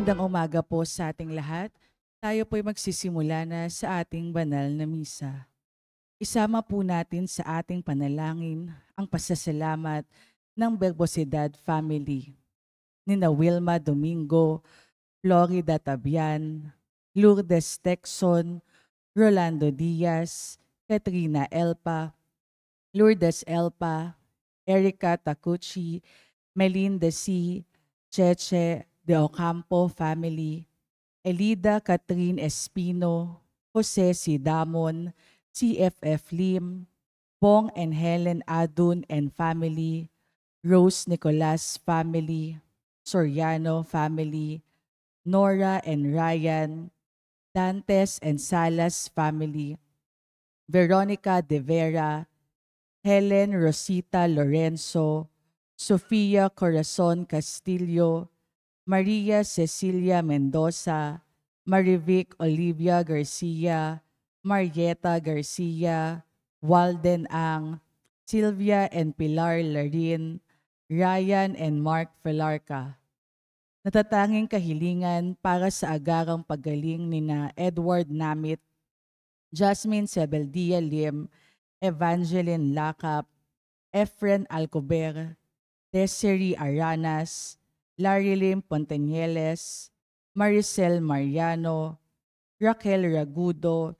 Magandang umaga po sa ating lahat. Tayo po'y magsisimula na sa ating banal na misa. Isama po natin sa ating panalangin ang pasasalamat ng Berbosidad family. Nina Wilma Domingo, Florida Tabian, Lourdes Texon, Rolando Diaz, Katrina Elpa, Lourdes Elpa, Erica Tacucci, Melinda C., Cheche de Ocampo family, Elida Catherine Espino, Jose C. Damon, CFF Lim, Bong and Helen Adun and family, Rose Nicolas family, Soriano family, Nora and Ryan, Dantes and Salas family, Veronica De Vera, Helen Rosita Lorenzo, Sofia Corazon Castillo, Maria Cecilia Mendoza, Marivic Olivia Garcia, Marieta Garcia, Walden Ang, Sylvia and Pilar Larin, Ryan and Mark Velarca. Natatanging kahilingan para sa agarang paggaling nina Edward Namit, Jasmine Sebeldia Lim, Evangeline Lacap, Efren Alcober, Desiree Aranas, Larilim Pontanieles, Maricel Mariano, Raquel Ragudo,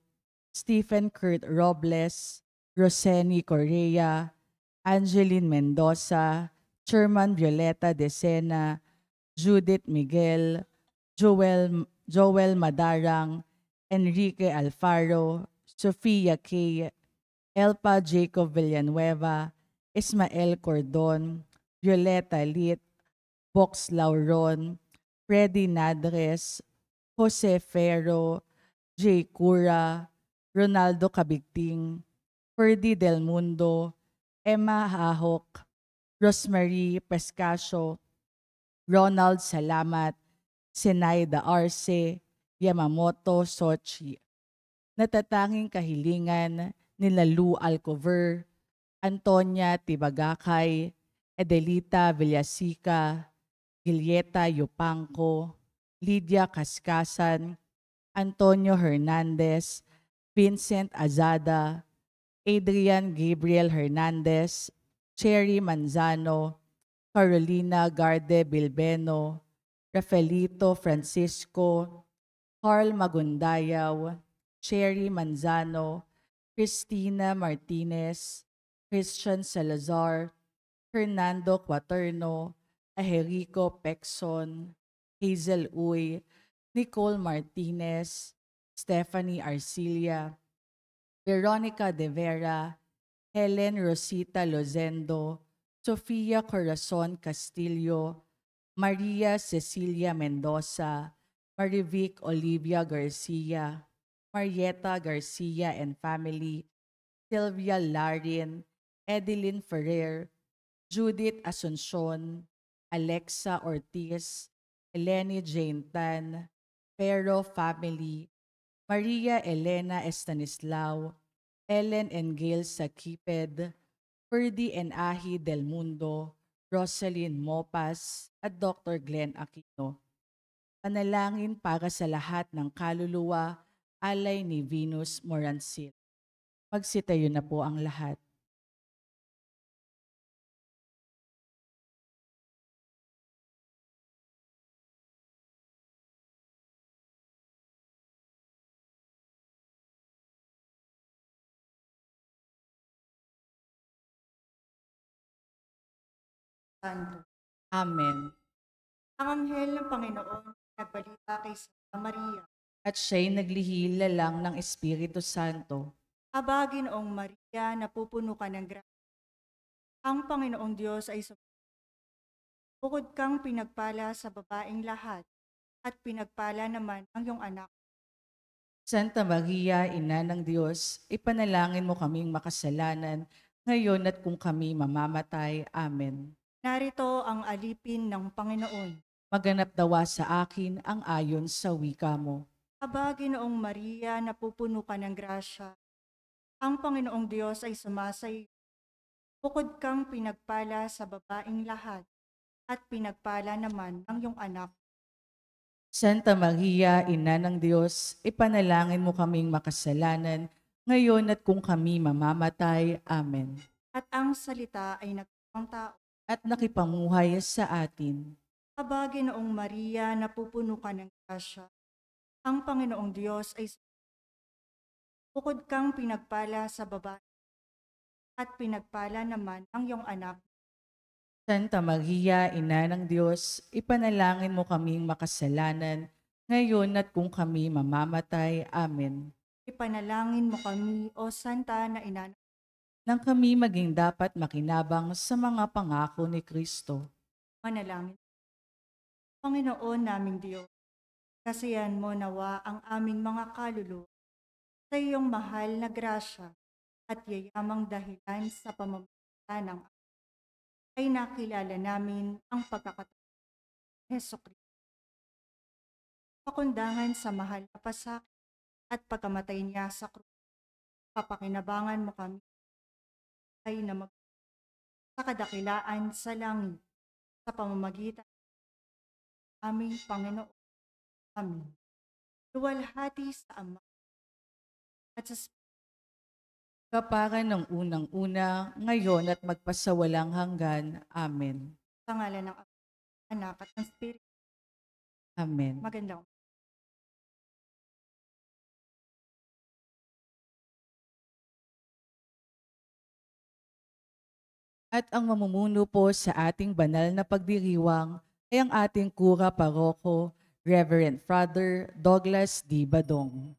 Stephen Kurt Robles, Roseni Correa, Angeline Mendoza, Sherman Violeta De Sena, Judith Miguel, Joel Madarang, Enrique Alfaro, Sofia K., Elpa Jacob Villanueva, Ismael Cordon, Violeta Lit, Box Lauron, Freddy Nadres, Jose Ferro, Jay Cura, Ronaldo Cabigting, Ferdy Del Mundo, Emma Hahok, Rosemary Pescasio, Ronald Salamat, Senaida Arce, Yamamoto Sochi. Natatanging kahilingan nila Lou Alcover, Antonia Tibagakay, Edelita Villasica, Gilyeta Yupanco, Lydia Kaskasan, Antonio Hernandez, Vincent Azada, Adrian Gabriel Hernandez, Cherry Manzano, Carolina Garde Bilbeno, Rafaelito Francisco, Carl Magundayaw, Cherry Manzano, Cristina Martinez, Christian Salazar, Fernando Quaterno, Aherico Pexon, Hazel Uy, Nicole Martinez, Stephanie Arcilia, Veronica De Vera, Helen Rosita Lozendo, Sofia Corazon Castillo, Maria Cecilia Mendoza, Marivic Olivia Garcia, Marieta Garcia and family, Sylvia Larin, Edeline Ferrer, Judith Asuncion, Alexa Ortiz, Eleni Jane Tan, Pero family, Maria Elena Estanislao, Ellen and Gail Sakiped, Ferdy and Ahi Del Mundo, Rosalyn Mopas, at Dr. Glenn Aquino. Panalangin para sa lahat ng kaluluwa, alay ni Venus Morancil. Magsitayo na po ang lahat. Santo. Amen. Ang anghel ng Panginoon nagbalita kay Santa Maria. At siya'y naglihila lang ng Espiritu Santo. Aba, Ginoong Maria, napupuno ka ng grasya. Ang Panginoong Diyos ay bukod kang pinagpala sa babaeng lahat, at pinagpala naman ang iyong anak. Santa Maria, Ina ng Diyos, ipanalangin mo kaming makasalanan, ngayon at kung kami mamamatay. Amen. Narito ang alipin ng Panginoon. Maganap dawa sa akin ang ayon sa wika mo. Aba, Ginoong Maria, napupuno ka ng grasya. Ang Panginoong Diyos ay sumasay. Bukod kang pinagpala sa babaeng lahat, at pinagpala naman ang iyong anak. Santa Maria, Ina ng Diyos, ipanalangin mo kaming makasalanan, ngayon at kung kami mamamatay. Amen. At ang salita ay nagkawang tao. At nakipamuhay sa atin. Aba, Ginoong Maria, napupuno ka ng grasya. Ang Panginoong Diyos ay bukod kang pinagpala sa babae at pinagpala naman ang iyong anak. Santa Maria, Ina ng Diyos, ipanalangin mo kaming makasalanan, ngayon at kung kami mamamatay. Amen. Ipanalangin mo kami, O Santa na Ina, Nang kami maging dapat makinabang sa mga pangako ni Kristo. manalangin. Panginoon naming Diyos, kasiyan mo nawa ang aming mga kaluluwa sa iyong mahal na grasya at yayamang dahilan sa pamamagitan ng ay nakilala namin ang pagkakataon ni Hesukristo. Pakundangan sa mahal na pasakit at pagkamatay niya sa krus, papakinabangan mo kami ay na sa kadakilaan sa langit sa pamamagitan ng aming Panginoon. Amen. Luwalhati sa Ama at sa Kapara ng unang-una, ngayon at magpasawalang hanggan. Amen. ngalan ng Ama, Anak at ng Espiritu. Amen. Magandang At ang mamumuno po sa ating banal na pagdiriwang ay ang ating kura paroko, Reverend Father Douglas D. Badong.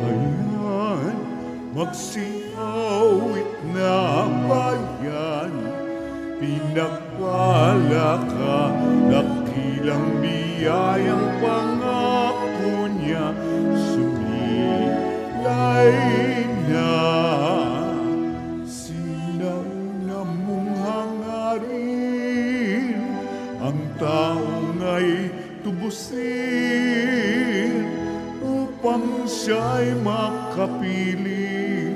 Ayan, magsiawit na bayan, pinagpala ka, dakilang biyayang pangako niya, sumilay na. Sinauna mong hangarin, ang taong ay tubusin, upang siya'y makapili,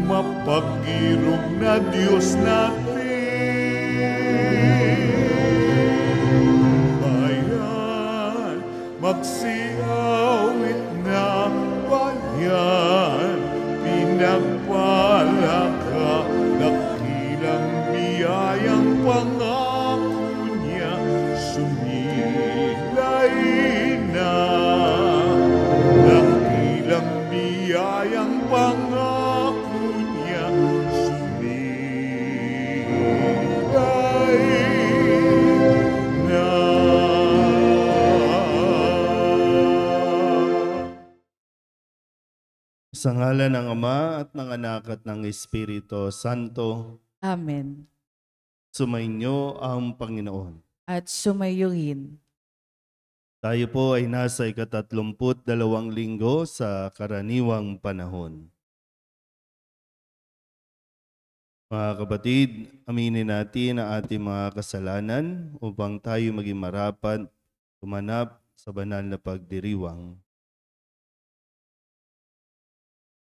mapag-irog na Diyos natin. Bayan, magsiawit na bayan, pinagpala ka, dakilang biyayang pangako niya, sumilay na. Dakilang biyayang pangako niya, sumilay na. Sa ngalan ng Ama at ng Anak at ng Espiritu Santo, Amen. sumainyo ang Panginoon. At sumayo rin. Tayo po ay nasa 32 linggo sa karaniwang panahon. Mga kapatid, aminin natin ang ating mga kasalanan upang tayo maging marapat tumanap sa banal na pagdiriwang.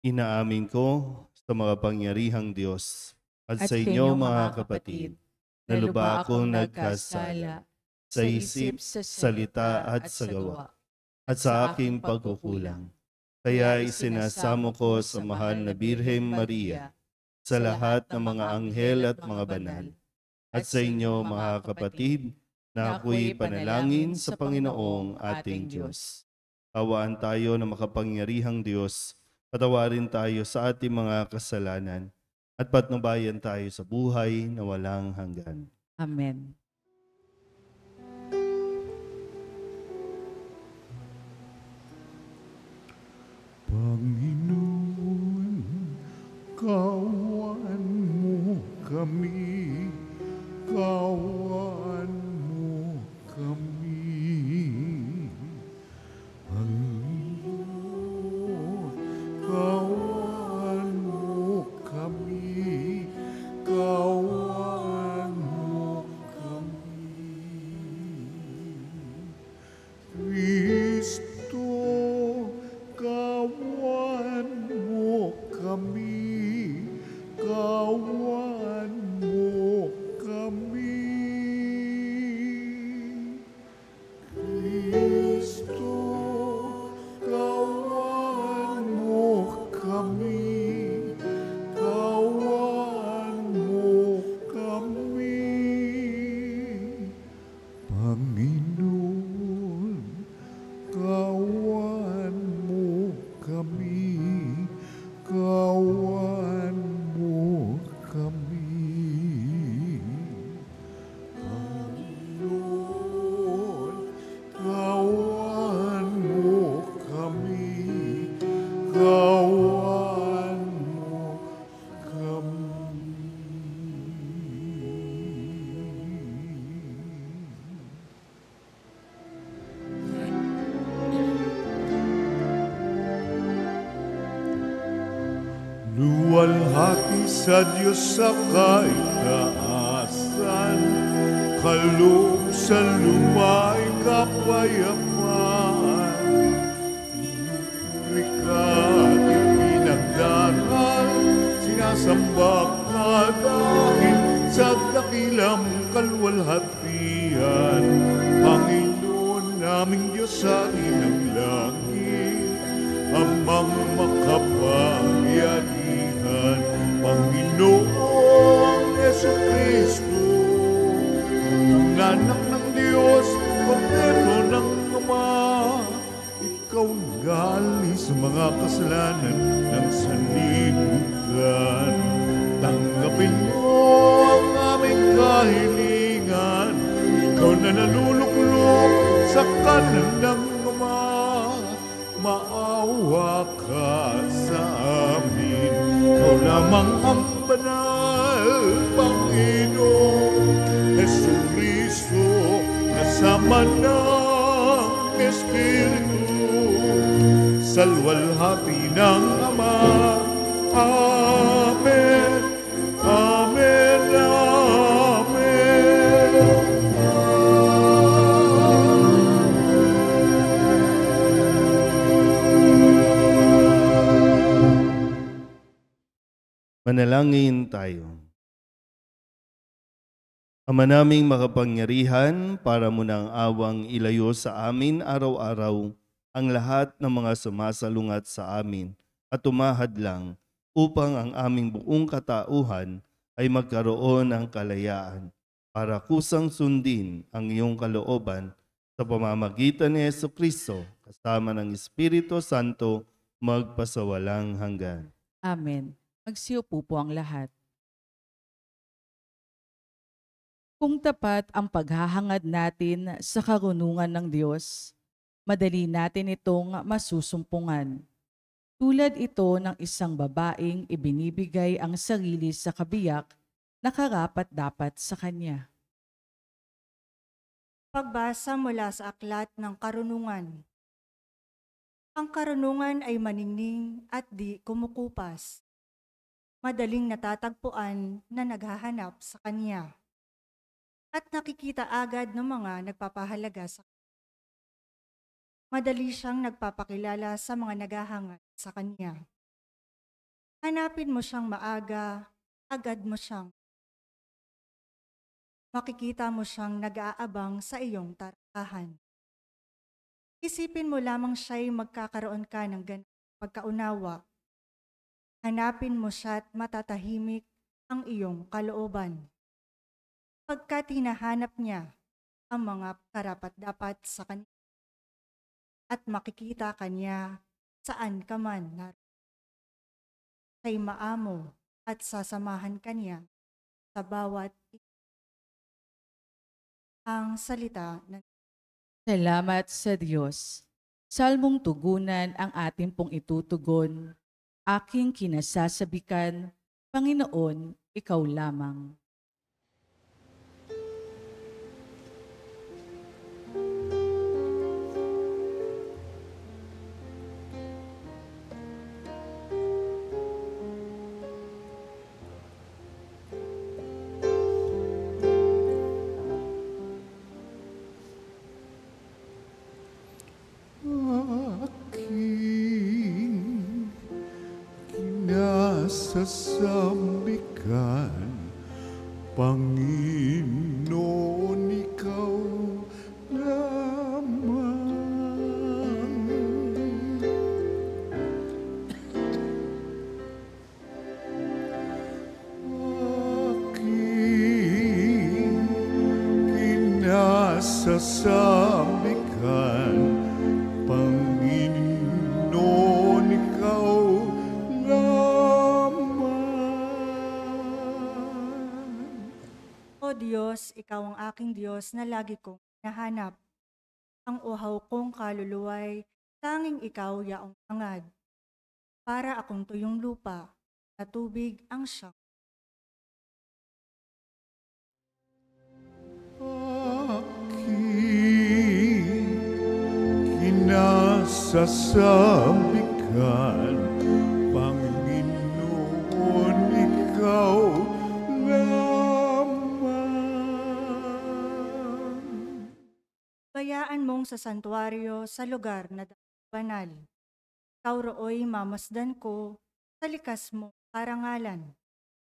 Inaamin ko sa makapangyarihang Diyos at sa inyo mga kapatid, na lubha akong nagkasala sa isip, salita at sa gawa, at sa aking pagkukulang. Kaya isinasamo ko sa mahal na Birheng Maria, sa lahat ng mga anghel at mga banal, at sa inyo mga kapatid, na ako'y panalangin sa Panginoong ating Diyos. Awaan tayo na makapangyarihang Diyos, patawarin tayo sa ating mga kasalanan, at patnubayan tayo sa buhay na walang hanggan. Amen. Panginoon, kawan mo kami, kawan mo kami. Panginoon, kawan mo kami, kawan mo kami. Luwalhati sa Diyos sa kaitaasan, kaloob sa lumay kapayapaan. Pinupuri ka at ipinagdaral, sinasamba ka dahil sa dakilang kaluwalhatian. Panginoon naming Diyos sa inang langit, Amang makapangyarihan, Panginoong Jesucristo, Anak ng Diyos, Kordero ng Ama, Ikaw gali sa mga kasalanan ng sanlibutan. Tanggapin mo ang aming kahilingan, Ikaw na nanuluklok sa kanan ng Ama. Maawa ka sa amin, Ikaw lamang ang banal, Panginoon Jesucristo, kasama ng Espiritu, sa luwalhati ng Ama. Amen, Amen, Amen. Manalangin tayo. Ama naming makapangyarihan, para mo ng awang ilayo sa amin araw-araw ang lahat ng mga sumasalungat sa amin at tumahadlang upang ang aming buong katauhan ay magkaroon ng kalayaan para kusang sundin ang iyong kalooban sa pamamagitan ni Jesucristo kasama ng Espiritu Santo magpasawalang hanggan. Amen. Magsiupo po ang lahat. Kung tapat ang paghahangad natin sa karunungan ng Diyos, madali natin itong masusumpungan. Tulad ito ng isang babaeng ibinibigay ang sarili sa kabiyak na karapat-dapat sa kanya. Pagbasa mula sa Aklat ng Karunungan. Ang karunungan ay maningning at di kumukupas. Madaling natatagpuan na naghahanap sa kanya. At nakikita agad ng mga nagpapahalaga sa kanya. Madali siyang nagpapakilala sa mga naghahangad sa kanya. Hanapin mo siyang maaga, agad mo siyang. Makikita mo siyang nag-aabang sa iyong tarahan. Isipin mo lamang siya'y magkakaroon ka ng ganang pagkaunawa. Hanapin mo siya at matatahimik ang iyong kalooban. Pagkat hinahanap niya ang mga karapat-dapat sa kanya at makikita kanya saan ka man naroon. Siya'y maamo at sasamahan kanya sa bawat ang salita ng Salamat sa Diyos. Salmong tugunan ang ating pong itutugon. Aking kinasasabikan, Panginoon, Ikaw lamang. Sasambikan, Panginoon, Ikaw lamang. Aking kinasasambikan, Panginoon, Ikaw Diyos, Ikaw ang aking Diyos na lagi kong hinahanap. Ang uhaw kong kaluluway, tanging Ikaw yaong hangad. Para akong tuyong lupa, na tubig ang siyang. Aking kinasasambikan, Panginoon, hayaan mong sa santuario sa lugar na banal. Ikaw rooy mamasdan ko sa likas mo karangalan.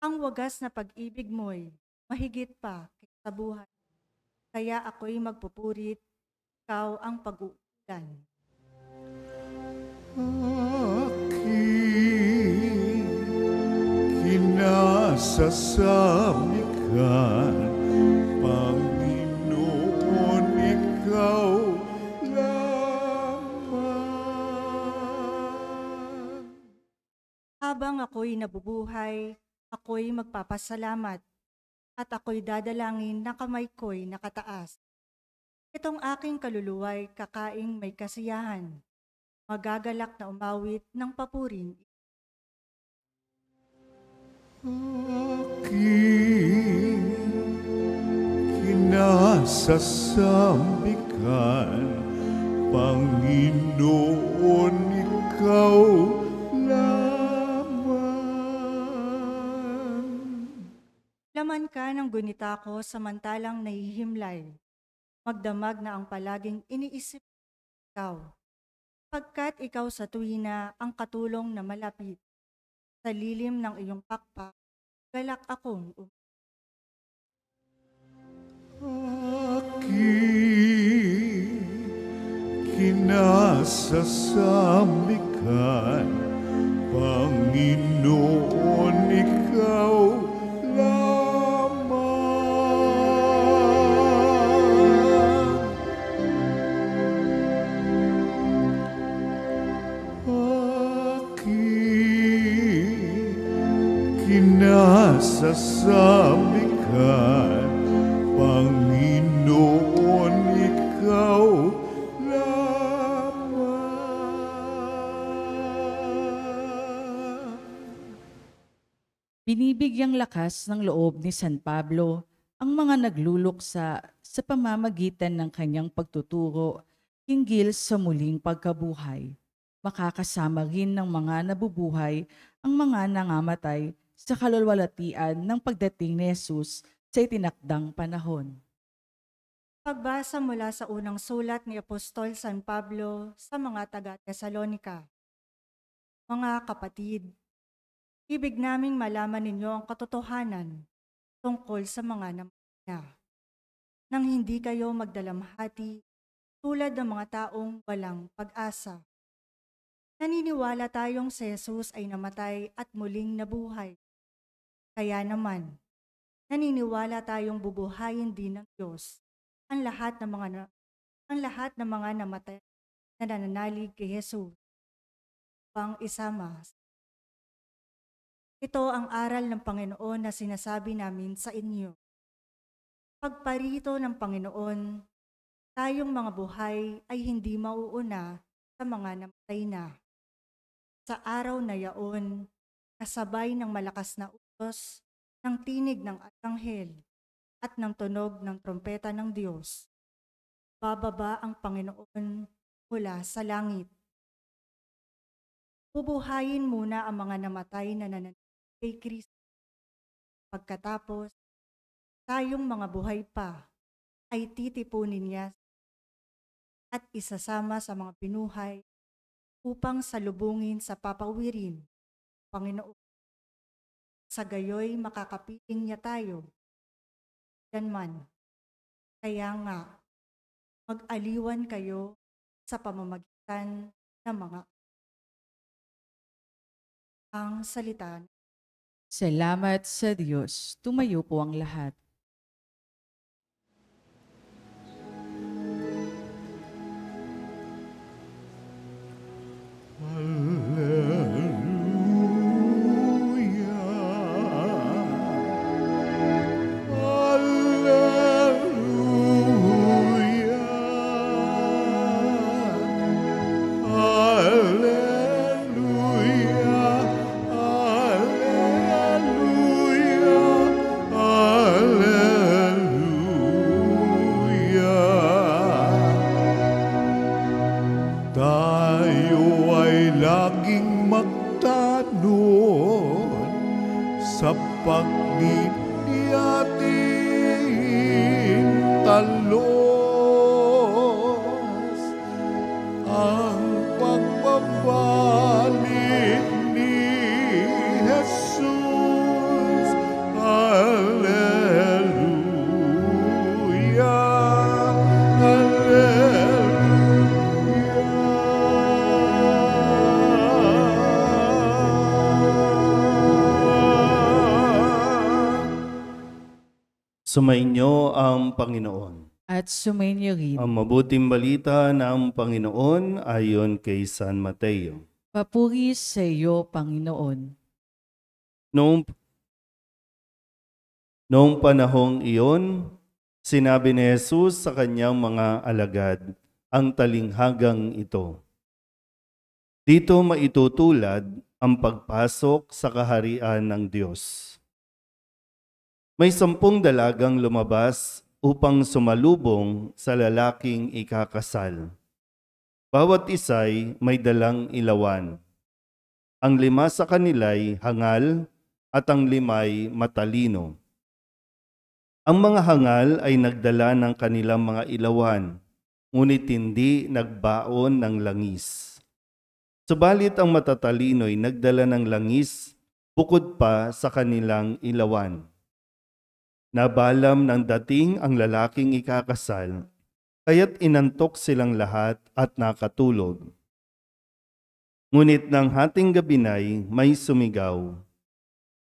Ang wagas na pag-ibig mo'y mahigit pa sa buhay. Kaya ako'y magpupurit, ikaw ang pag-uulan. Aking kinasasamikan, Panginoon, ikaw lamang. Habang ako'y nabubuhay, ako'y magpapasalamat at ako'y dadalangin na kamay ko'y nakataas. Itong aking kaluluwa'y kakaing may kasiyahan, magagalak na umawit ng papurin. Aking kinasasamikan, Panginoon, ikaw lamang. Laman ka ng gunita ko samantalang nahihimlay, magdamag na ang palaging iniisip ikaw. Pagkat ikaw sa tuwina ang katulong na malapit, sa lilim ng iyong pakpak, galak akong Aking kinasasamikan, Panginoon, ikaw lamang. Aking kinasasamikan, Panginoon, ikaw lamang. Binibigyang lakas ng loob ni San Pablo ang mga nagluluksa sa pamamagitan ng kanyang pagtuturo hinggil sa muling pagkabuhay. Makakasama rin ng mga nabubuhay ang mga nangamatay sa kalwalhatian ng pagdating ni Jesus sa itinakdang panahon. Pagbasa mula sa unang sulat ni Apostol San Pablo sa mga taga-Tesalonika. Mga kapatid, ibig naming malaman ninyo ang katotohanan tungkol sa mga namatay, nang hindi kayo magdalamhati tulad ng mga taong walang pag-asa. Naniniwala tayong si Jesus ay namatay at muling nabuhay. Kaya naman, naniniwala tayong bubuhayin din ng Diyos ang lahat ng mga namatay na nananalig kay Jesus upang isama. Ito ang aral ng Panginoon na sinasabi namin sa inyo. Pagparito ng Panginoon, tayong mga buhay ay hindi mauuna sa mga namatay na. Sa araw na yaon, kasabay ng malakas na utos, ng tinig ng arkanghel, at ng tunog ng trompeta ng Diyos, bababa ang Panginoon mula sa langit. Bubuhayin muna ang mga namatay na nananalig kay Kristo. Pagkatapos, tayong mga buhay pa ay titipunin niya at isasama sa mga pinuhay upang salubungin sa papawirin, Panginoon. Sa gayoy makakapiling niya tayo. Ganman. Kaya nga, mag-aliwan kayo sa pamamagitan ng mga ang salita. Salamat sa Diyos. Tumayo po ang lahat. Sa pagniniyati talon, Sumainyo ang Panginoon. At sumainyo rin. Ang mabuting balita ng Panginoon ayon kay San Mateo. Papuri sa iyo, Panginoon. Noong panahong iyon, sinabi ni Jesus sa kanyang mga alagad ang talinghagang ito. Dito maitutulad ang pagpasok sa kaharian ng Diyos. May 10 dalagang lumabas upang sumalubong sa lalaking ikakasal. Bawat isa'y may dalang ilawan. Ang 5 sa kanila'y hangal at ang 5'ay matalino. Ang mga hangal ay nagdala ng kanilang mga ilawan, ngunit hindi nagbaon ng langis. Subalit ang matatalino'y nagdala ng langis bukod pa sa kanilang ilawan. Nabalam ng dating ang lalaking ikakasal, kaya't inantok silang lahat at nakatulog. Ngunit nang hating gabi na'y may sumigaw,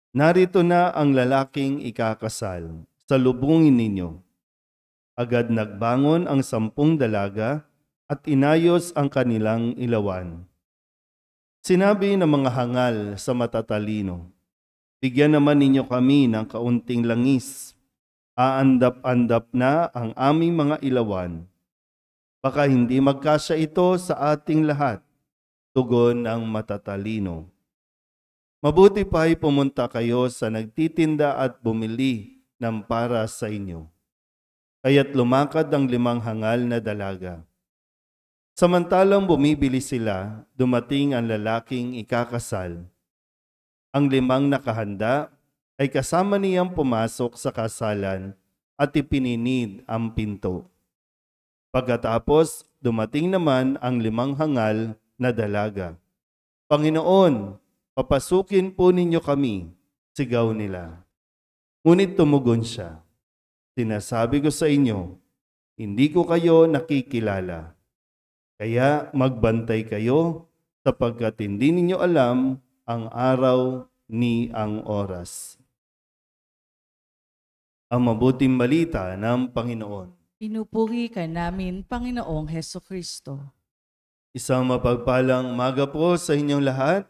"Narito na ang lalaking ikakasal, salubungin ninyo." Agad nagbangon ang 10 dalaga at inayos ang kanilang ilawan. Sinabi ng mga hangal sa matatalino, "Bigyan naman ninyo kami ng kaunting langis. Aandap-andap na ang aming mga ilawan. Baka hindi magkasya ito sa ating lahat." Tugon ng matatalino, "Mabuti pa'y pumunta kayo sa nagtitinda at bumili ng para sa inyo." Kaya't lumakad ang 5 hangal na dalaga. Samantalang bumibili sila, dumating ang lalaking ikakasal. Ang 5 nakahanda ay kasama niyang pumasok sa kasalan at ipininid ang pinto. Pagkatapos, dumating naman ang 5 hangal na dalaga. "Panginoon, papasukin po ninyo kami," sigaw nila. Ngunit tumugon siya, "Sinasabi ko sa inyo, hindi ko kayo nakikilala. Kaya magbantay kayo sapagkat hindi ninyo alam ang araw ni ang oras." Ang mabuting balita ng Panginoon. Pinupuri ka namin, Panginoong Hesukristo. Isang mapagpalang umaga po sa inyong lahat.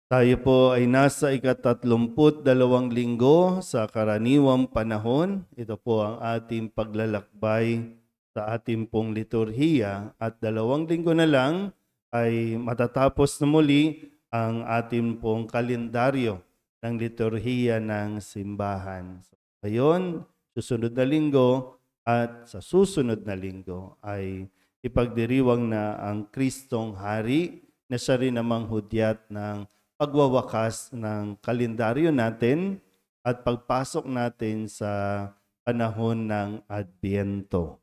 Tayo po ay nasa ika-32 linggo sa karaniwang panahon. Ito po ang ating paglalakbay sa ating pong liturhiya at 2 linggo na lang ay matatapos na muli ang ating pong kalendaryo ng liturhiya ng simbahan. Ngayon, susunod na linggo at sa susunod na linggo ay ipagdiriwang na ang Kristong Hari na siya rin namang hudyat ng pagwawakas ng kalendaryo natin at pagpasok natin sa panahon ng Adbyento.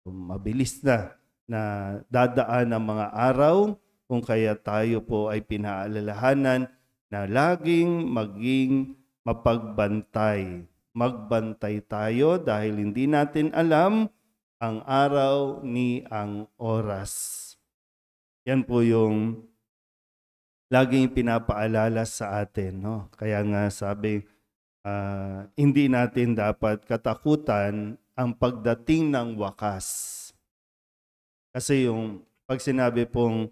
Mabilis na dadaan ang mga araw kung kaya tayo po ay pinaalalahanan na laging maging mapagbantay. Magbantay tayo dahil hindi natin alam ang araw ni ang oras. Yan po yung laging pinapaalala sa atin. No? Kaya nga sabi, hindi natin dapat katakutan ang pagdating ng wakas. Kasi yung pag sinabi pong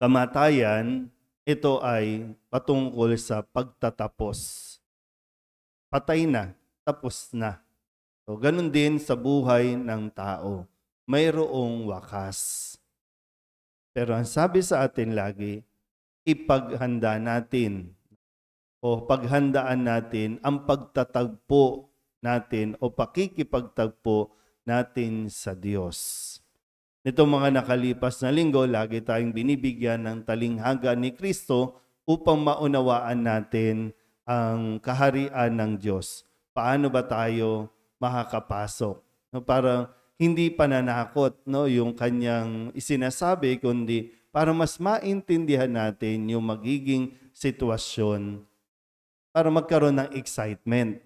kamatayan, ito ay patungkol sa pagtatapos. Patay na, tapos na. So, ganun din sa buhay ng tao. Mayroong wakas. Pero ang sabi sa atin lagi, ipaghanda natin o paghandaan natin ang pagtatagpo natin o pakikipagtagpo natin sa Diyos. Nitong mga nakalipas na linggo, lagi tayong binibigyan ng talinghaga ni Kristo upang maunawaan natin ang kaharian ng Diyos. Paano ba tayo makakapasok? No, parang hindi pananakot yung kanyang isinasabi, kundi para mas maintindihan natin yung magiging sitwasyon para magkaroon ng excitement.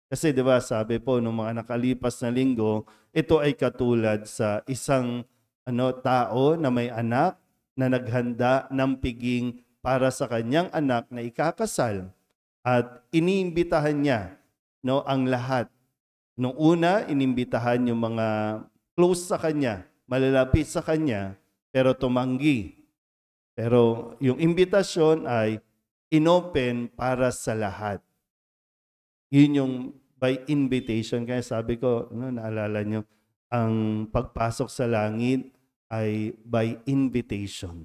Kasi 'di ba sabi po nung mga nakalipas na linggo, ito ay katulad sa isang tao na may anak na naghanda ng piging para sa kanyang anak na ikakasal. At iniimbitahan niya, no, ang lahat. Nung una, inimbitahan yung mga close sa kanya, malalapit sa kanya, pero tumanggi. Pero yung imbitasyon ay inopen para sa lahat. Yun yung by invitation. Kaya sabi ko, no, naalala nyo, ang pagpasok sa langit ay by invitation.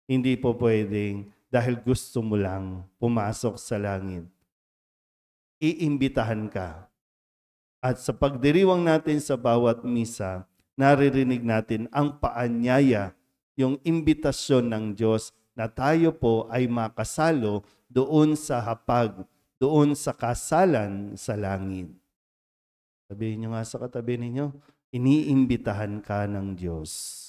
Hindi po pwedeng dahil gusto mo lang pumasok sa langit. Iimbitahan ka. At sa pagdiriwang natin sa bawat misa, naririnig natin ang paanyaya, yung imbitasyon ng Diyos na tayo po ay makasalo doon sa hapag, doon sa kasalan sa langit. Sabihin nyo nga sa katabi ninyo, iniimbitahan ka ng Diyos.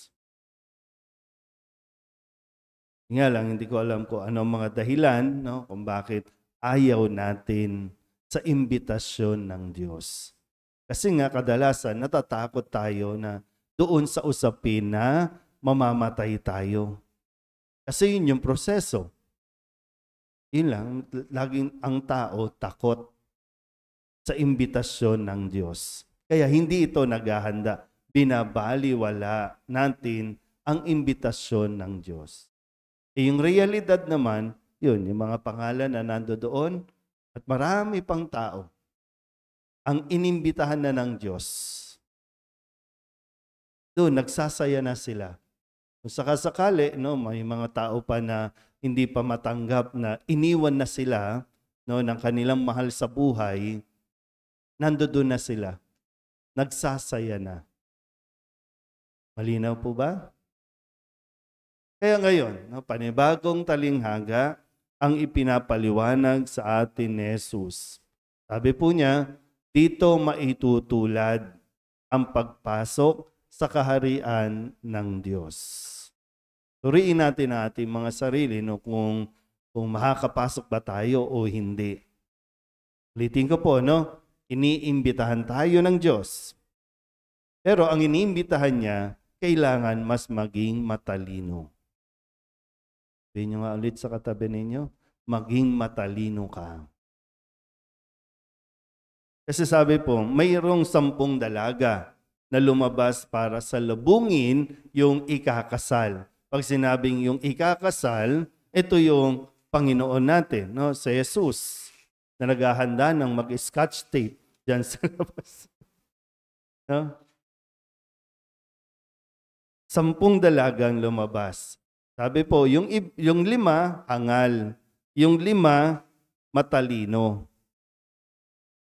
Nga lang, hindi ko alam kung ano mga dahilan, no, kung bakit ayaw natin sa imbitasyon ng Diyos. Kasi nga kadalasan natatakot tayo na doon sa usapin na mamamatay tayo. Kasi yun yung proseso. Yun lang, laging ang tao takot sa imbitasyon ng Diyos. Kaya hindi ito naghahanda. Binabaliwala natin ang imbitasyon ng Diyos. Yung realidad naman, yun, yung mga pangalan na nandoon at marami pang tao ang inimbitahan na ng Diyos. Doon, nagsasaya na sila. Kung sakasakali, no, may mga tao pa na hindi pa matanggap na iniwan na sila, no, ng kanilang mahal sa buhay, nandoon na sila. Nagsasaya na. Malinaw po ba? Kaya ngayon, no, panibagong talinghaga ang ipinapaliwanag sa atin ni Jesus. Sabi po niya, dito maitutulad ang pagpasok sa kaharian ng Diyos. Suriin natin ang ating mga sarili, no, kung makakapasok ba tayo o hindi. Ulitin ko po, no, iniimbitahan tayo ng Diyos. Pero ang iniimbitahan niya, kailangan mas maging matalino. Sabihin nyo nga ulit sa katabi ninyo, maging matalino ka. Kasi sabi po, mayroong 10 dalaga na lumabas para salubungin yung ikakasal. Pag sinabing yung ikakasal, ito yung Panginoon natin, no? Si Jesus, na naghahanda ng mag-scotch tape dyan sa labas. No? 10 dalagang lumabas. Sabi po, yung 5, hangal. Yung 5, matalino.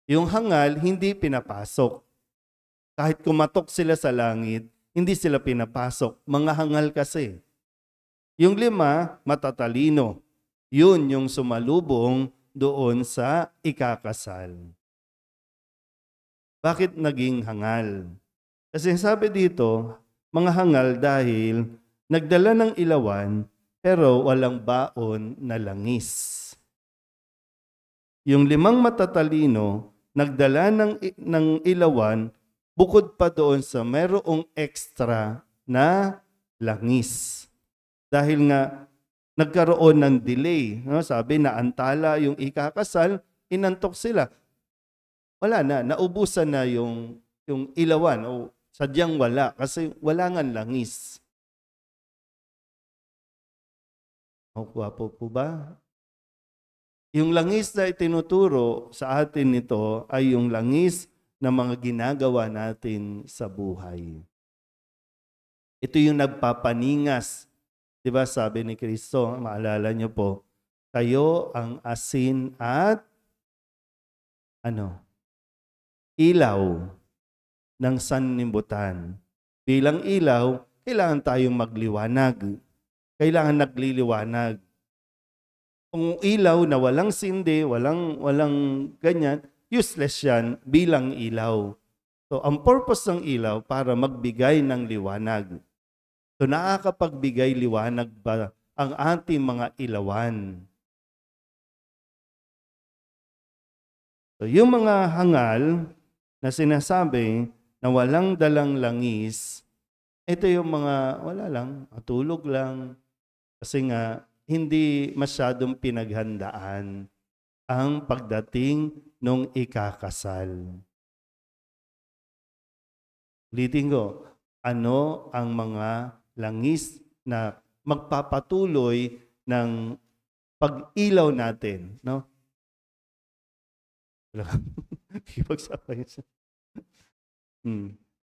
Yung hangal, hindi pinapasok. Kahit kumatok sila sa langit, hindi sila pinapasok. Mga hangal kasi. Yung 5, matatalino. Yun yung sumalubong doon sa ikakasal. Bakit naging hangal? Kasi sabi dito, mga hangal dahil nagdala ng ilawan, pero walang baon na langis. Yung 5 matatalino, nagdala ng ilawan, bukod pa doon sa mayroong extra na langis. Dahil nga, nagkaroon ng delay. No? Sabi na antala yung ikakasal, inantok sila. Wala na, naubusan na yung ilawan o sadyang wala kasi wala nga langis. Gwapo po ba? Yung langis na itinuturo sa atin nito ay yung langis na mga ginagawa natin sa buhay. Ito yung nagpapaningas. Diba sabi ni Kristo, maalala niyo po, kayo ang asin at ilaw ng sanlibutan. Bilang ilaw, kailangan tayong magliwanag. Kailangan nagliliwanag. Kung ilaw na walang sindi, walang ganyan, useless yan bilang ilaw. So, ang purpose ng ilaw para magbigay ng liwanag. So, nakakapagbigay liwanag ba ang ating mga ilawan? So, yung mga hangal na sinasabi na walang dalang langis, ito yung mga wala lang, matulog lang. Kasi nga, hindi masyadong pinaghandaan. ang pagdating nung ikakasal. Ulitin ko, ano ang mga langis na magpapatuloy ng pag-ilaw natin, no?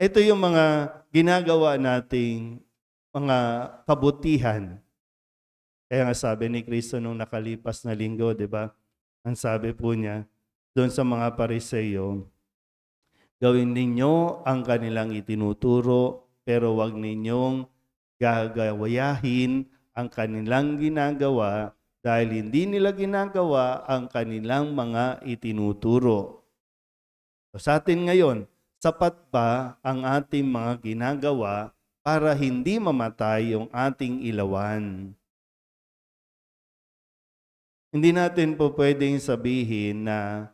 Ito yung mga ginagawa nating mga kabutihan. Kaya nga sabi ni Kristo nung nakalipas na linggo, di ba? Ang sabi po niya, doon sa mga Pariseo, gawin ninyo ang kanilang itinuturo, pero wag ninyong gagawayahin ang kanilang ginagawa dahil hindi nila ginagawa ang kanilang mga itinuturo. So, sa atin ngayon, sapat ba ang ating mga ginagawa para hindi mamatay yung ating ilawan? Hindi natin po pwedeng sabihin na,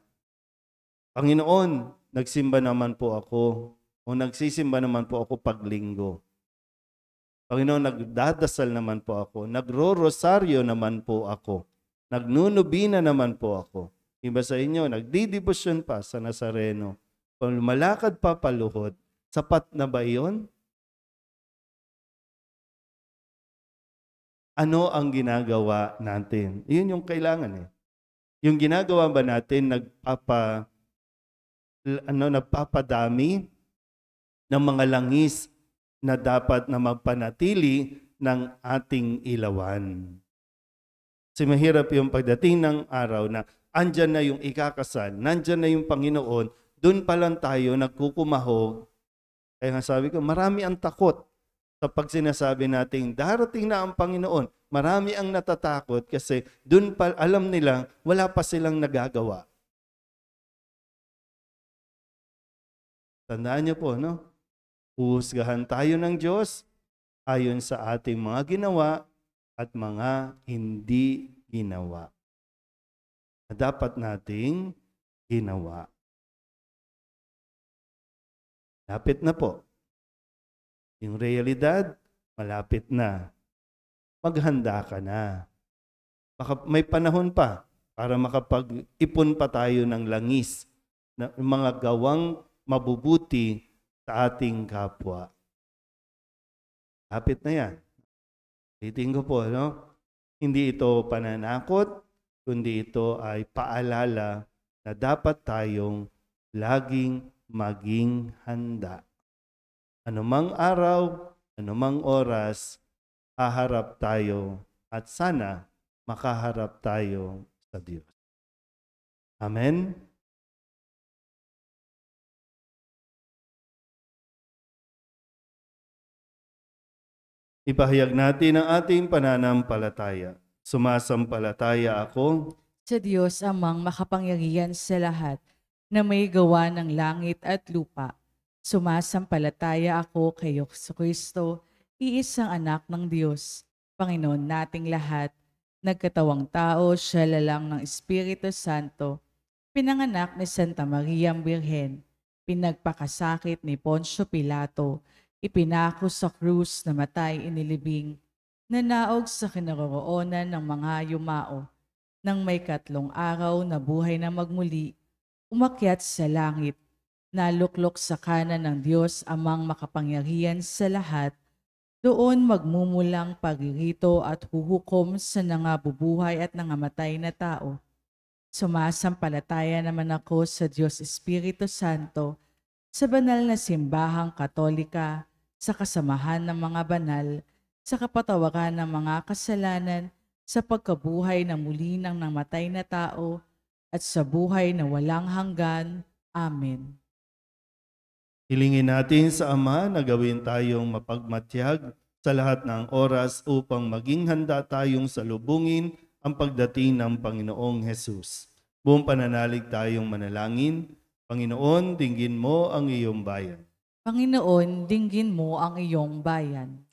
Panginoon, nagsimba naman po ako o nagsisimba naman po ako paglinggo. Panginoon, nagdadasal naman po ako, nagro-rosaryo naman po ako, nagnunubina naman po ako. Iba sa inyo, nagdidibusyon pa sa Nazareno. Kung lumalakad pa paluhod, sapat na ba iyon? Ano ang ginagawa natin? Iyon yung kailangan eh. Yung ginagawa ba natin nagpapadami ng mga langis na dapat na magpanatili ng ating ilawan? Kasi mahirap yung pagdating ng araw na andyan na yung ikakasal, nandyan na yung Panginoon, doon pa lang tayo nagkukumahog. Kaya nga sabi ko, marami ang takot sa pag sinasabi natin, darating na ang Panginoon. Marami ang natatakot kasi doon pa alam nila, wala pa silang nagagawa. Tandaan niyo po, no? Uhusgahan tayo ng Diyos ayon sa ating mga ginawa at mga hindi ginawa na dapat nating ginawa. Lapit na po. Yung realidad, malapit na. Maghanda ka na. May panahon pa para makapag-ipon pa tayo ng langis na mga gawang mabubuti sa ating kapwa. Lapit na yan. Titingin ko po, no? Hindi ito pananakot, kundi ito ay paalala na dapat tayong laging maging handa. Anumang araw, anumang oras, haharap tayo at sana makaharap tayo sa Diyos. Amen? Ipahayag natin ang ating pananampalataya. Sumasampalataya ako Sa Diyos amang makapangyarihan sa lahat na may gawa ng langit at lupa. Sumasampalataya ako kay Kristo, iisang anak ng Diyos, Panginoon nating lahat, nagkatawang tao, siya lalang ng Espiritu Santo, pinanganak ni Santa Maria Birhen, pinagpakasakit ni Poncio Pilato, ipinako sa krus, namatay, inilibing, nanaog sa kinaroroonan ng mga yumao, nang may 3 araw na buhay na magmuli, umakyat sa langit, naluklok sa kanan ng Diyos amang makapangyarihan sa lahat, doon magmumulang pagririto at huhukom sa nangabubuhay at nangamatay na tao. Sumasampalataya naman ako sa Diyos Espiritu Santo, sa banal na simbahang katolika, sa kasamahan ng mga banal, sa kapatawaran ng mga kasalanan, sa pagkabuhay na muli ng namatay na tao, at sa buhay na walang hanggan. Amen. Hilingin natin sa Ama na gawin tayong mapagmatyag sa lahat ng oras upang maging handa tayong salubungin ang pagdating ng Panginoong Hesus. Buong pananalig tayong manalangin. Panginoon, dinggin mo ang iyong bayan. Panginoon, dinggin mo ang iyong bayan.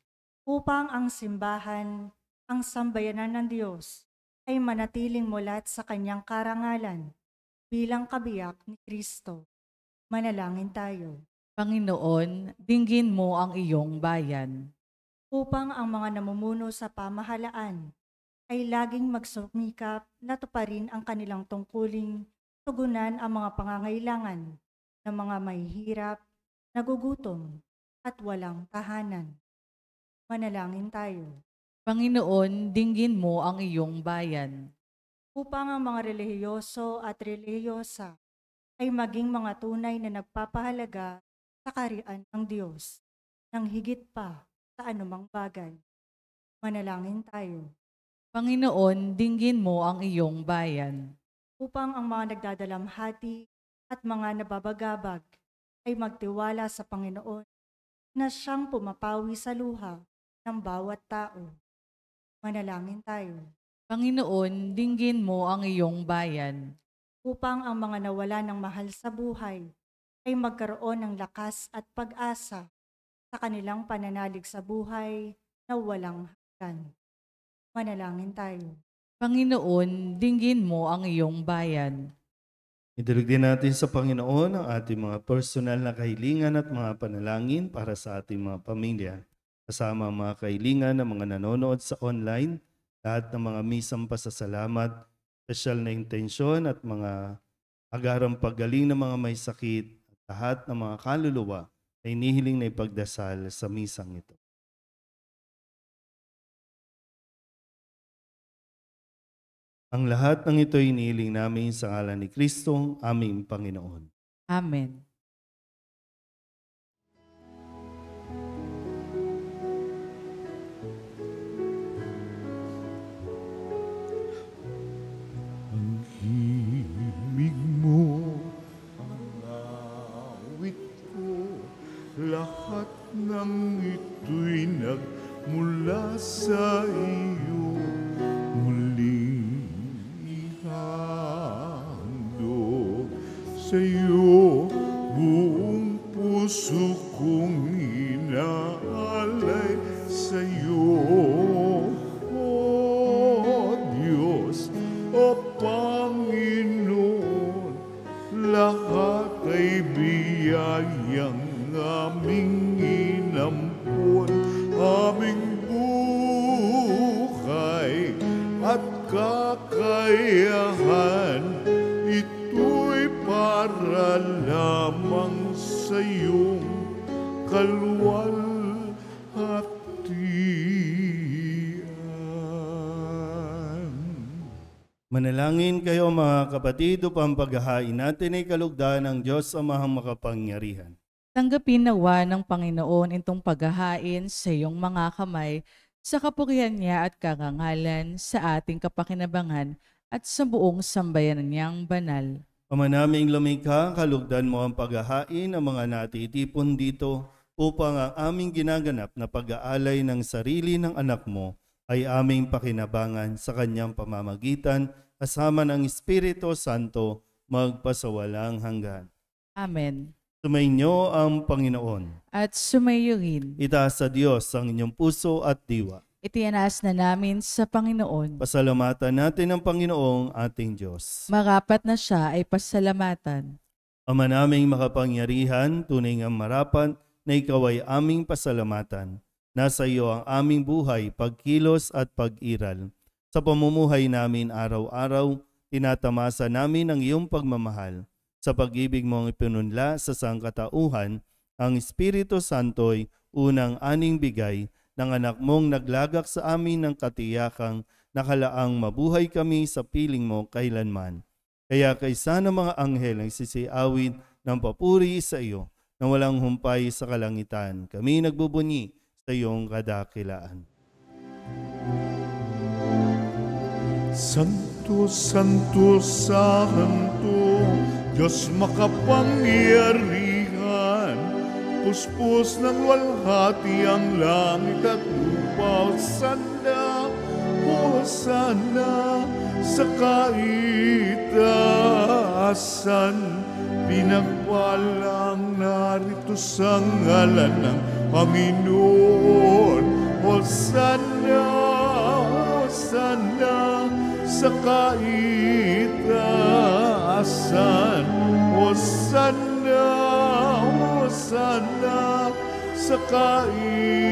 Upang ang simbahan, ang sambayanan ng Diyos, ay manatiling mulat sa kanyang karangalan bilang kabiyak ni Kristo. Manalangin tayo. Panginoon, dinggin mo ang iyong bayan. Upang ang mga namumuno sa pamahalaan ay laging magsumikap na tuparin ang kanilang tungkuling tugunan ang mga pangangailangan ng mga mahihirap, nagugutom, at walang tahanan. Manalangin tayo. Panginoon, dinggin mo ang iyong bayan. Upang ang mga relihiyoso at relihiyosa ay maging mga tunay na nagpapahalaga sa kaharian ng Diyos, nang higit pa sa anumang bagay. Manalangin tayo. Panginoon, dinggin mo ang iyong bayan. Upang ang mga nagdadalamhati at mga nababagabag ay magtiwala sa Panginoon na siyang pumapawi sa luha ng bawat tao. Manalangin tayo. Panginoon, dinggin mo ang iyong bayan. Upang ang mga nawala ng mahal sa buhay ay magkaroon ng lakas at pag-asa sa kanilang pananalig sa buhay na walang hanggan. Manalangin tayo. Panginoon, dinggin mo ang iyong bayan. Idulog din natin sa Panginoon ang ating mga personal na kahilingan at mga panalangin para sa ating mga pamilya. Kasama ang mga kahilingan ng mga nanonood sa online, lahat ng mga misang pasasalamat, special na intensyon at mga agarang paggaling ng mga may sakit at lahat ng mga kaluluwa ay nihiling na ipagdasal sa misang ito. Ang lahat ng ito ay inihiling namin sa ngalan ni Kristo, aming Panginoon. Amen. Ang himig mo, ang awit ko, lahat ng ito'y nagmula sa iyo. Muling ihandog sa iyo, buong puso kong inaalay sa iyo. O Diyos, o Panginoon, lahat ay biyayang aming inampon, aming buhay at kakayahan, ito'y para lamang sa iyong kalwalhatian. Manalangin kayo mga kapatid upang paghahain natin ay kalugdan ng Diyos Amahang makapangyarihan. Tanggapin nawa ng Panginoon itong paghahain sa iyong mga kamay sa kapurihan niya at karangalan sa ating kapakinabangan at sa buong sambayanan niyang banal. Ama naming lumikha, kalugdan mo ang paghahain ng mga natitipon dito upang ang aming ginaganap na pag-aalay ng sarili ng anak mo ay aming pakinabangan sa kanyang pamamagitan kasama ng Espiritu Santo magpasawalang hanggan. Amen. Sumainyo ang Panginoon. At sumayo rin. Itaas sa Diyos ang inyong puso at diwa. Itinaas na namin sa Panginoon. Pasalamatan natin ang Panginoong ating Diyos. Marapat na siya ay pasalamatan. Ama naming makapangyarihan, tunay ngang marapat na ikaw ay aming pasalamatan. Nasa iyo ang aming buhay, pagkilos at pag-iral. Sa pamumuhay namin araw-araw, tinatamasa namin ang iyong pagmamahal. Sa pag-ibig mong ipinunla sa sangkatauhan, ang Espiritu Santo'y unang aning bigay ng anak mong naglagak sa amin ng katiyakang nakalaang mabuhay kami sa piling mo kailanman. Kaya kaysa ng mga anghel ang sisiawin ng papuri sa iyo na walang humpay sa kalangitan, kami nagbubunyi sa iyong kadakilaan. Santo, Santo, Santo, Diyos makapangyarihan, puspos ng luwalhati ang langit at lupa. Hosana sa kaitaasan, pinagpalang narito sa ngalan ng Panginoon. Hosana, Hosana sa kaitaasan. Hosana, Hosana sa kaitaasan.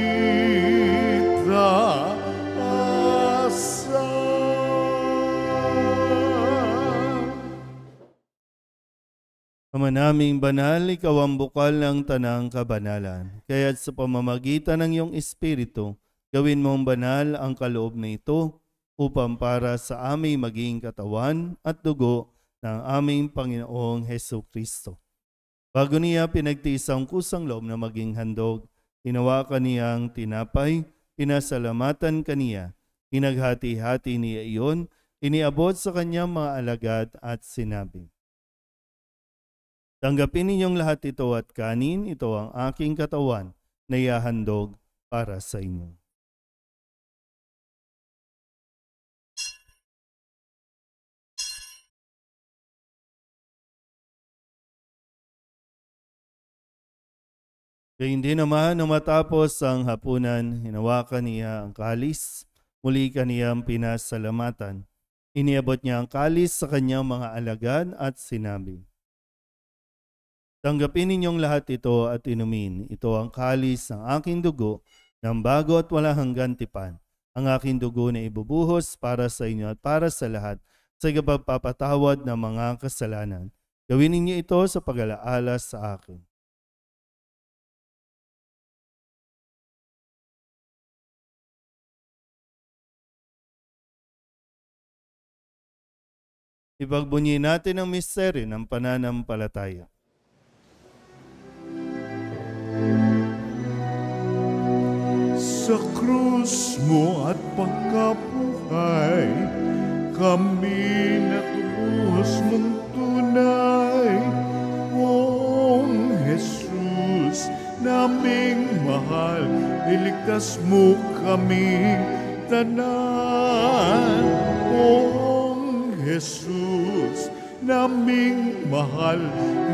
Ama naming banal, ikaw ang bukal ng tanang kabanalan. Kaya't sa pamamagitan ng iyong Espiritu, gawin mong banal ang kaloob na ito upang para sa aming maging katawan at dugo ng aming Panginoong Hesus Kristo. Bago niya pinagtiis ang kusang loob na maging handog, hinawakan niyang tinapay, pinasalamatan kaniya, pinaghati-hati niya iyon, iniabot sa kanyang mga alagad at sinabi, "Tanggapin ninyong lahat ito at kanin, ito ang aking katawan na ihahandog para sa inyo." Gayun din naman, nang matapos ang hapunan, hinawakan niya ang kalis, muli kaniyang pinasalamatan. Iniabot niya ang kalis sa kanyang mga alagad at sinabi, "Tanggapin ninyong lahat ito at inumin. Ito ang kalis ng aking dugo ng bago at walang hanggan tipan. Ang aking dugo na ibubuhos para sa inyo at para sa lahat sa pagpapatawad ng mga kasalanan. Gawin ninyo ito sa pag-alaala sa akin." Ipagbunyi natin ang misteryo ng pananampalataya. Sa krus mo at pagkabuhay, kami natubos mong tunay. Oong Jesus, naming mahal, iligtas mo kami tanan. Oong Jesus, naming mahal,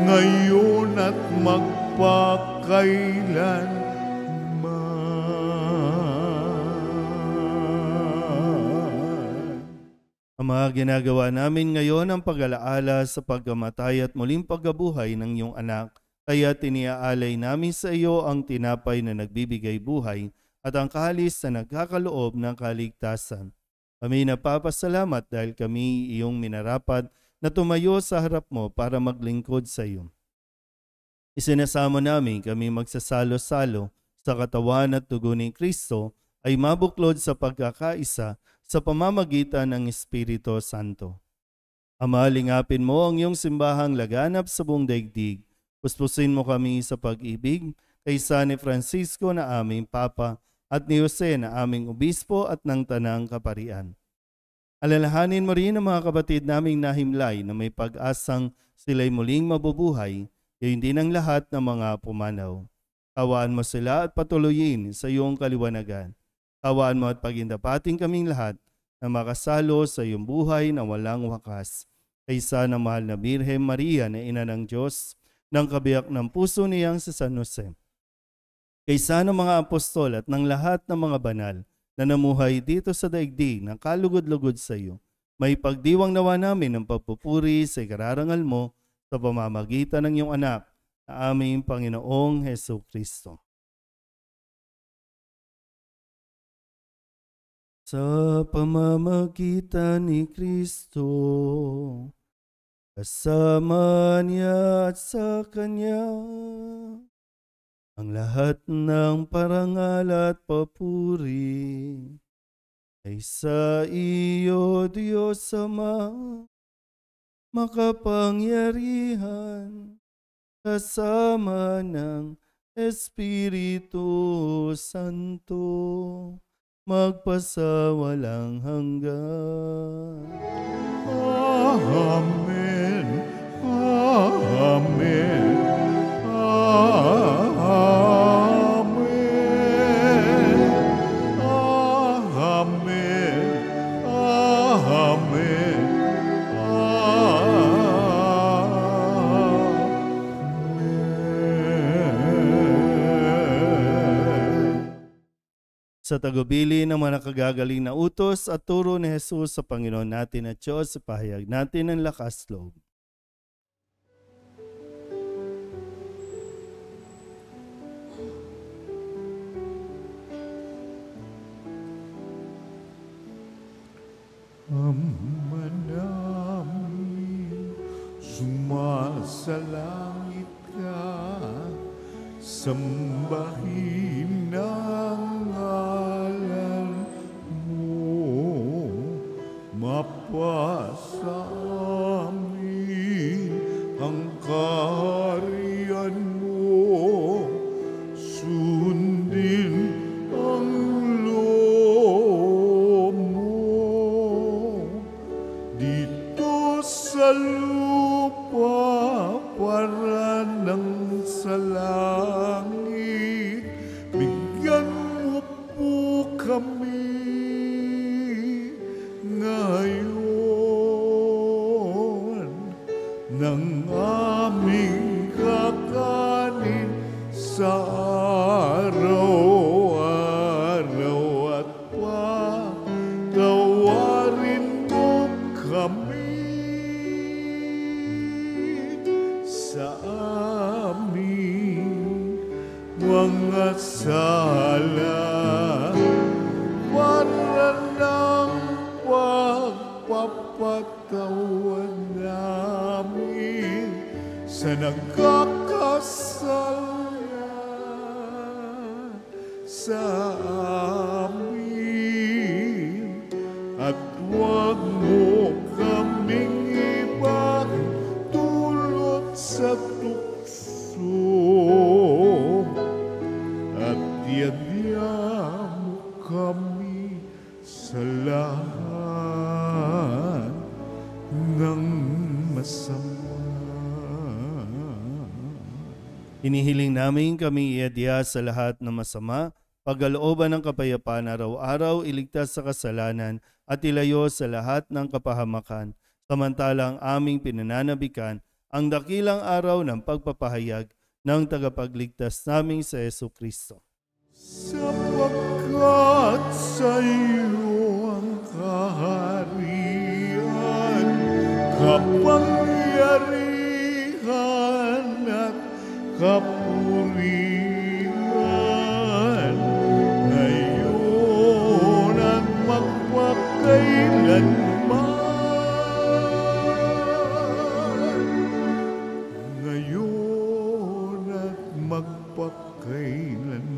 ngayon at magpakailan. Ang mga ginagawa namin ngayon ang pag-alaala sa pagkamatay at muling pagkabuhay ng iyong anak, kaya tiniaalay namin sa iyo ang tinapay na nagbibigay buhay at ang kalis na nagkakaloob ng kaligtasan. Kami napapasalamat dahil kami iyong minarapat na tumayo sa harap mo para maglingkod sa iyo. Isinasamo namin kami magsasalo-salo sa katawan at dugo ni Kristo ay mabuklod sa pagkakaisa sa pamamagitan ng Espiritu Santo. Ama, lingapin mo ang iyong simbahang laganap sa buong daigdig. Puspusin mo kami sa pag-ibig kaysa ni Francisco na aming Papa at ni Jose na aming Obispo at ng Tanang Kaparian. Alalahanin mo rin ang mga kapatid naming nahimlay na may pag-asang sila'y muling mabubuhay, gayon din ang lahat ng mga pumanaw. Kawaan mo sila at patuloyin sa iyong kaliwanagan. Kawaan mo at pagindapating kaming lahat na makasalo sa iyong buhay na walang wakas. Kaysa ng mahal na Birhen Maria na Ina ng Diyos, ng kabiyak ng puso niyang sa San Jose. Kaysa ng mga apostol at ng lahat ng mga banal na namuhay dito sa daigdig na kalugod-lugod sa iyo, may pagdiwang nawa namin ng pagpupuri sa ikararangal mo sa pamamagitan ng iyong anak na aming Panginoong Hesus Kristo. Sa pamamagitan ni Kristo, kasama niya at sa Kanya, ang lahat ng parangal at papuri ay sa iyo, Diyos Ama, makapangyarihan, kasama ng Espiritu Santo, magpasawalang hanggan. Amen. Amen. Amen. Amen. Amen. Sa tagubili ng mga nakagagaling na utos at turo ni Jesus sa Panginoon natin at Diyos, ipahayag natin ang lakas loob. Ama namin, sumasalangit sambahin ang ngalan mo, mapasa amin ang kaharian mo, sundin ang loob mo, dito sa lupa para ng sa langit. Bigyan mo po kami ngayon ng aming kakanin sa araw-araw, at patawarin mo kami sa aming mga sala, para ng pagpapatawad namin sa nagkakasala sa amin, at huwag mo kaming ipagdulot sa tukso, at yadya mo kami sa lahat ng masama. Hinihiling namin kami iadya sa lahat ng masama, pagkalooban ng kapayapaan araw-araw, iligtas sa kasalanan at ilayo sa lahat ng kapahamakan, samantalang aming pinananabikan ang dakilang araw ng pagpapahayag ng tagapagligtas naming sa Jesucristo. Sapagkat sa iyo ang kaharian, kapangyarihan at kapurihan, ngayon at magpakailanman. Ngayon at magpakailanman.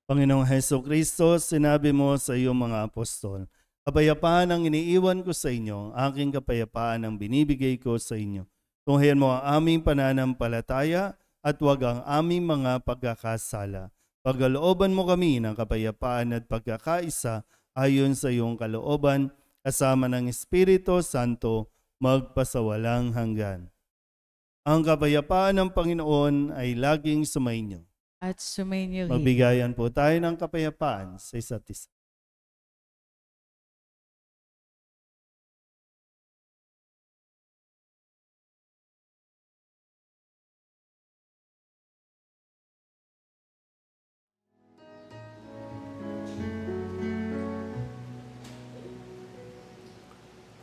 Panginoong Jesucristo, sinabi mo sa iyong mga apostol, kapayapaan ang iniiwan ko sa inyo, aking kapayapaan ang binibigay ko sa inyo. Tunghayan mo ang aming pananampalataya at huwag ang aming mga pagkakasala. Pagkalooban mo kami ng kapayapaan at pagkakaisa ayon sa iyong kalooban, kasama ng Espiritu Santo, magpasawalang hanggan. Ang kapayapaan ng Panginoon ay laging sumainyo. At sumainyo rin. Magbigayan po tayo ng kapayapaan sa isa't isa.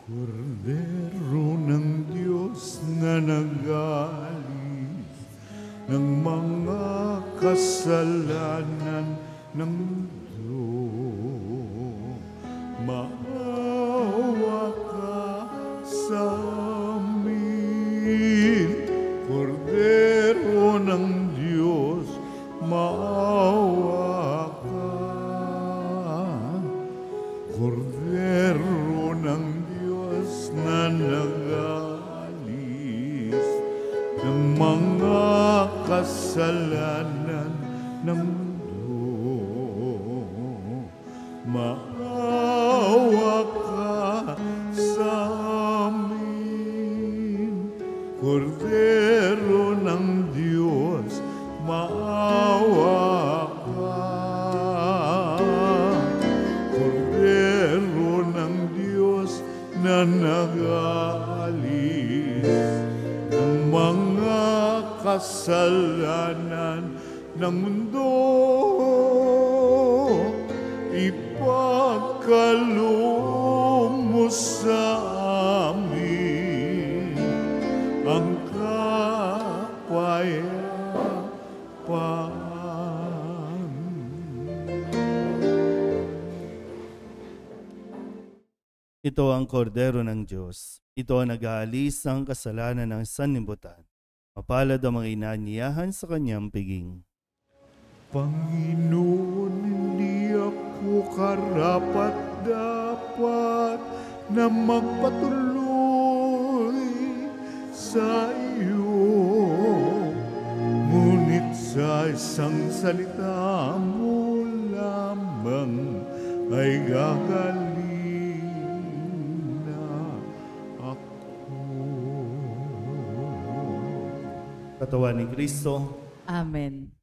Kordero ng Diyos na nag-alis ng mga kasalanan ng mundo, maawa ka sa amin. Kordero ng Diyos, maawa ka. Kordero ng Diyos na nag-alis ng mga kasalanan ng mundo, maawa ka sa amin. Kordero ng Diyos, maawa ka. Kordero ng Diyos na nag-alis ng mga kasalanan ng mundo, ipagkaloob mo sa amin ang kapayapaan. Ito ang kordero ng Diyos. Ito ang nag-aalis ng kasalanan ng sanlibutan. Mapalad ang mga inaanyayahan sa kanyang piging. Panginoon, hindi ako karapat-dapat na magpatuloy sa iyo. Ngunit sa isang salita mo lamang ay gagaling na ako. Katawan ni Kristo, Amen.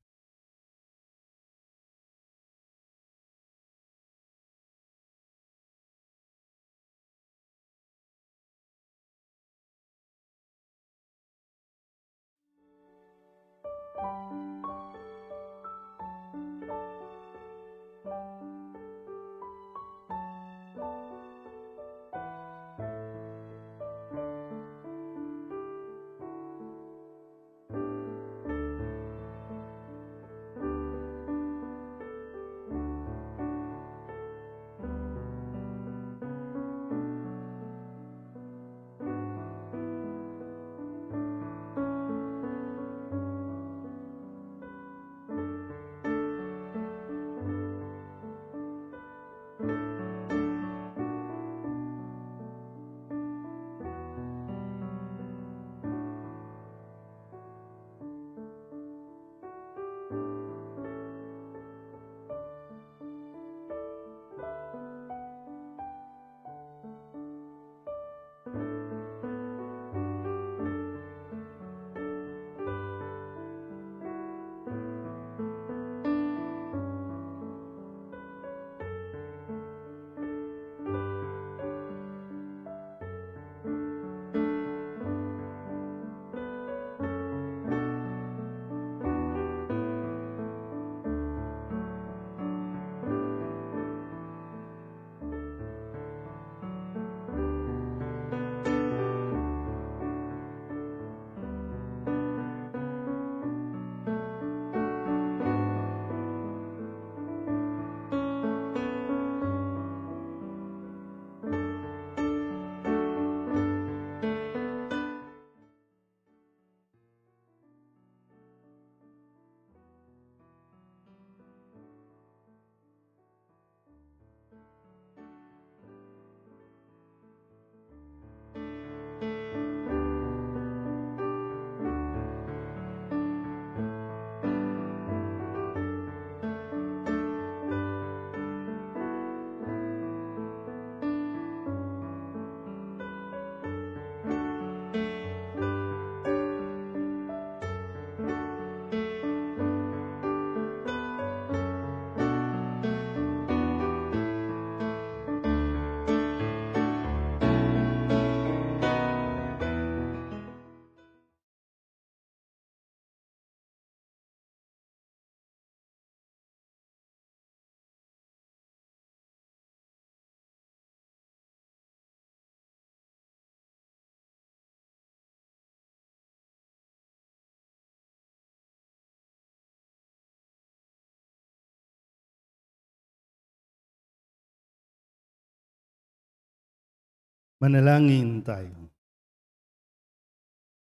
manalangin tayo.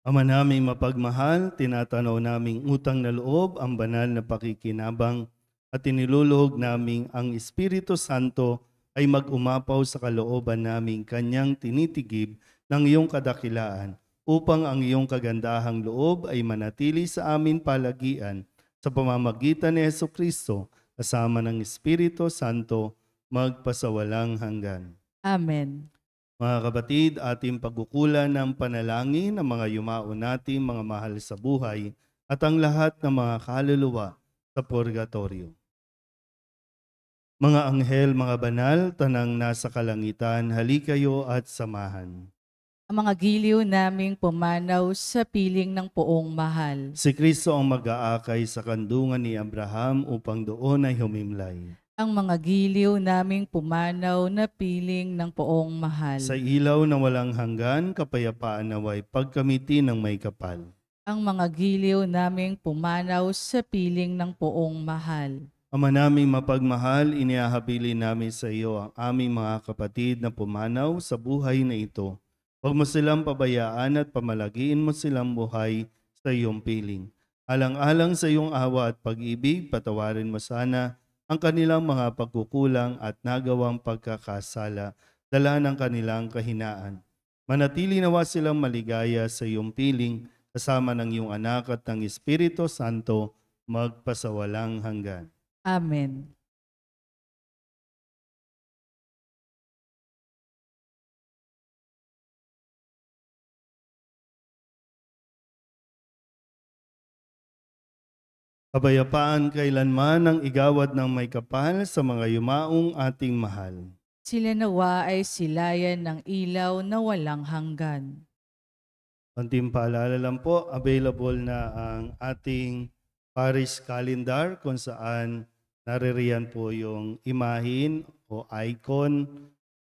Ama naming mapagmahal, tinatanaw naming utang na loob ang banal na pakikinabang at tiniluluhog naming ang Espiritu Santo ay mag-umapaw sa kalooban naming kanyang tinitigib ng iyong kadakilaan upang ang iyong kagandahang loob ay manatili sa amin palagian sa pamamagitan ni Jesucristo kasama ng Espiritu Santo magpasawalang hanggan. Amen. Mga kapatid, ating pagkukulan ng panalangin ng mga yumao nating mga mahal sa buhay at ang lahat ng mga kaluluwa sa purgatorio. Mga anghel, mga banal, tanang nasa kalangitan, halikayo at samahan. Ang mga giliw naming pumanaw sa piling ng poong mahal. Si Kristo ang mag-aakay sa kandungan ni Abraham upang doon ay humimlay. Ang mga giliw naming pumanaw na piling ng poong mahal. Sa ilaw na walang hanggan, kapayapaan naway pagkamiti ng may kapal. Ang mga giliw naming pumanaw sa piling ng poong mahal. Ama naming mapagmahal, iniahabilin namin sa iyo ang aming mga kapatid na pumanaw sa buhay na ito. Huwag mo silang pabayaan at pamalagiin mo silang buhay sa iyong piling. Alang-alang sa iyong awa at pag-ibig, patawarin mo sana ang kanilang mga pagkukulang at nagawang pagkakasala, dala ng kanilang kahinaan. Manatili nawa silang maligaya sa iyong piling, kasama ng iyong anak at ng Espiritu Santo, magpasawalang hanggan. Amen. Kapayapaan kailanman ang igawad ng may kapal sa mga yumaong ating mahal. Sila nawa ay silayan ng ilaw na walang hanggan. Konting paalala lang po, available na ang ating parish calendar kung saan naririyan po yung imahin o icon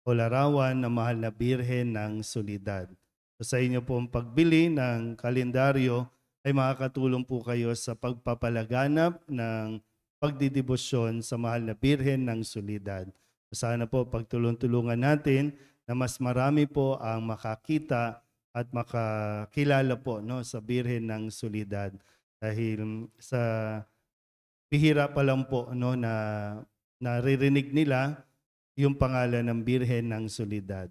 o larawan ng mahal na Birhen ng Soledad. So, sa inyo pong pagbili ng kalendaryo ay makakatulong po kayo sa pagpapalaganap ng pagdidibosyon sa mahal na Birhen ng Soledad. Sana po pagtulong-tulungan natin na mas marami po ang makakita at makakilala po, no, sa Birhen ng Soledad. Dahil sa bihira pa lang po, no, na naririnig nila yung pangalan ng Birhen ng Soledad.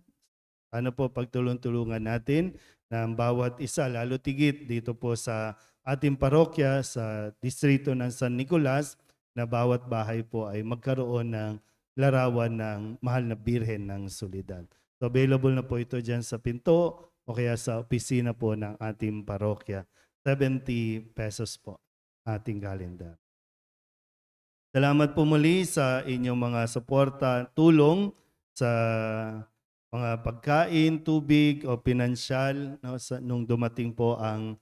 Sana po pagtulong-tulungan natin na ang bawat isa, lalo tigit dito po sa ating parokya sa distrito ng San Nicolas, na bawat bahay po ay magkaroon ng larawan ng mahal na Birhen ng Soledad. So available na po ito dyan sa pinto o kaya sa opisina po ng ating parokya. 70 pesos po ating calendar. Salamat po muli sa inyong mga suporta, tulong sa mga pagkain, tubig o pinansyal, no, nung dumating po ang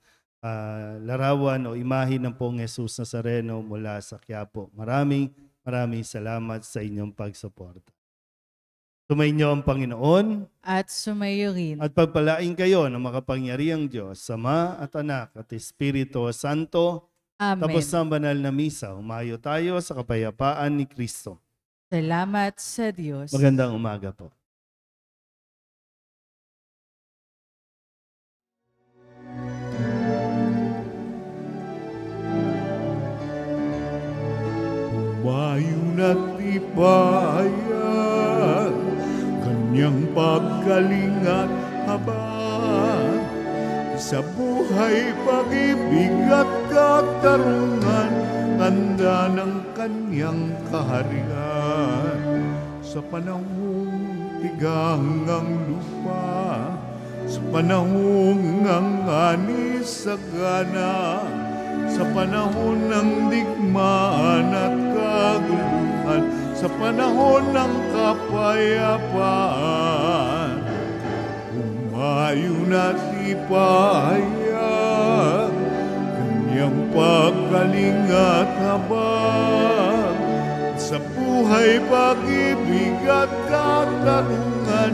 larawan o imahe ng Pong Jesus Nazareno mula sa Quiapo. Maraming salamat sa inyong pagsuporta. Sumainyo ang Panginoon At sumayo rin. at pagpalain kayo ng makapangyarihang Diyos, Ama at Anak at Espiritu Santo. Amen. Tapos ang banal na misa, umayo tayo sa kapayapaan ni Kristo. Salamat sa Diyos. Magandang umaga po. Umayun at tibayan, kanyang pagkalingat habang sa buhay, pag-ibig at katarungan, tanda ng kanyang kaharian. Sa panahong tigang ang lupa, sa panahong ang ani sagana, sa panahon ng digmaan at kaguluhan, sa panahon ng kapayapaan, umayon at ipahayag kanyang pagkalingat habang sa buhay, pag-ibig at katarungan,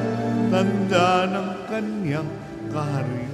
tanda ng kanyang kaharian.